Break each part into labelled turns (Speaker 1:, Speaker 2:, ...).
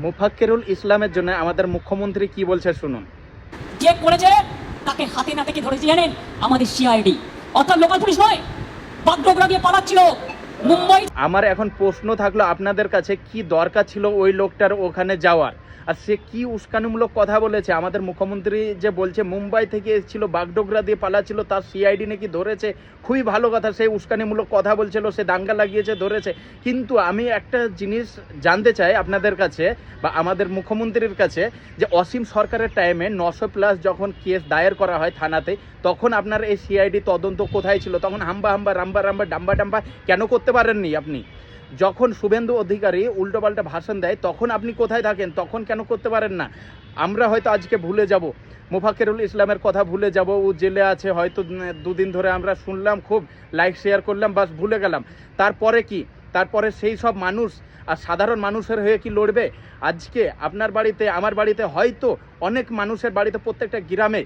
Speaker 1: মুফাক্কিরুল ইসলামের জন্য আমাদের মুখ্যমন্ত্রী কি বলছে শুনুন।
Speaker 2: যে করেছে তাকে হাতে নাতে কে ধরেছে জানেন? আমাদের সিআইডি, অর্থাৎ লোকাল পুলিশ নয়, বাগডোগরা দিয়ে পালাচ্ছিল মুম্বাই।
Speaker 1: আমার এখন প্রশ্ন থাকলো আপনাদের কাছে, কি দরকার ছিল ওই লোকটার ওখানে যাওয়ার? আর সে কি উস্কানিমূলক কথা বলেছে? আমাদের মুখ্যমন্ত্রী যে বলছে মুম্বাই থেকে এসেছিল, বাগডোগরা দিয়ে পালাচ্ছিল, তার সিআইডি নাকি ধরেছে। খুবই ভালো কথা, সেই উস্কানিমূলক কথা বলছিল, সে দাঙ্গা লাগিয়েছে, ধরেছে। কিন্তু আমি একটা জিনিস জানতে চাই আপনাদের কাছে বা আমাদের মুখ্যমন্ত্রীর কাছে, যে অসীম সরকারের টাইমে 900+ যখন কেস দায়ের করা হয় থানাতে, তখন আপনার এই সিআইডি তদন্ত কোথায় ছিল? তখন হাম্বা হাম্বা রাম্বা রাম্বা ডাম্বা ডাম্বা কেন করতে পারেননি আপনি? যখন শুভেন্দু অধিকারী উল্টোপাল্টা ভাষণ দেয় তখন আপনি কোথায় থাকেন? তখন কেন করতে পারেন না? আমরা হয়তো আজকে ভুলে যাব, মুফাক্কিরুল ইসলামের কথা ভুলে যাব, ও জেলে আছে হয়তো, দুদিন ধরে আমরা শুনলাম, খুব লাইক শেয়ার করলাম, বাস ভুলে গেলাম। তারপরে কি? তারপরে সেই সব মানুষ আর সাধারণ মানুষের হয়ে কি লড়বে? আজকে আপনার বাড়িতে, আমার বাড়িতে, হয়তো অনেক মানুষের বাড়িতে, প্রত্যেকটা গ্রামে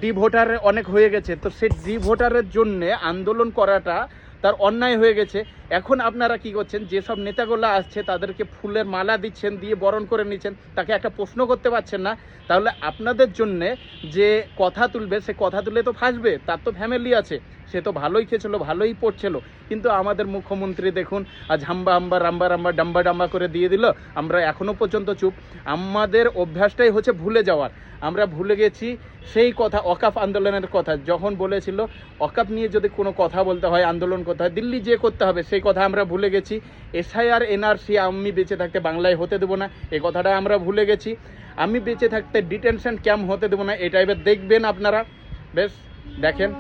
Speaker 1: ডি ভোটার অনেক হয়ে গেছে। তো সেই ডি ভোটারের জন্যে আন্দোলন করাটা তার অন্যায় হয়ে গেছে। এখন আপনারা কি করছেন? যেসব নেতাগুলো আসছে তাদেরকে ফুলের মালা দিচ্ছেন, দিয়ে বরণ করে নিচ্ছেন, তাকে একটা প্রশ্ন করতে পারছেন না। তাহলে আপনাদের জন্যে যে কথা তুলবে, সে কথা তুলে তো ফাঁসবে, তার তো ফ্যামিলি আছে, সে তো ভালোই খেয়েছিল, ভালোই পড়ছিল। কিন্তু আমাদের মুখ্যমন্ত্রী দেখুন, আজ হাম্বা হাম্বা রাম্বা রাম্বা ডাম্বা ডাম্বা করে দিয়ে দিল। আমরা এখনও পর্যন্ত চুপ। আমাদের অভ্যাসটাই হচ্ছে ভুলে যাওয়ার। আমরা ভুলে গেছি সেই কথা, ওয়াকফ আন্দোলনের কথা যখন বলেছিল, ওয়াকফ নিয়ে যদি কোনো কথা বলতে হয়, আন্দোলন করতে হয়, দিল্লি যে করতে হবে, সেই কথা আমরা ভুলে গেছি। এসআইআর এনআরসি আমি বেঁচে থাকতে বাংলায় হতে দেবো না, এই কথাটা আমরা ভুলে গেছি। আমি বেঁচে থাকতে ডিটেনশন ক্যাম্প হতে দেবো না, এটা এবার দেখবেন আপনারা। বেশ দেখেন।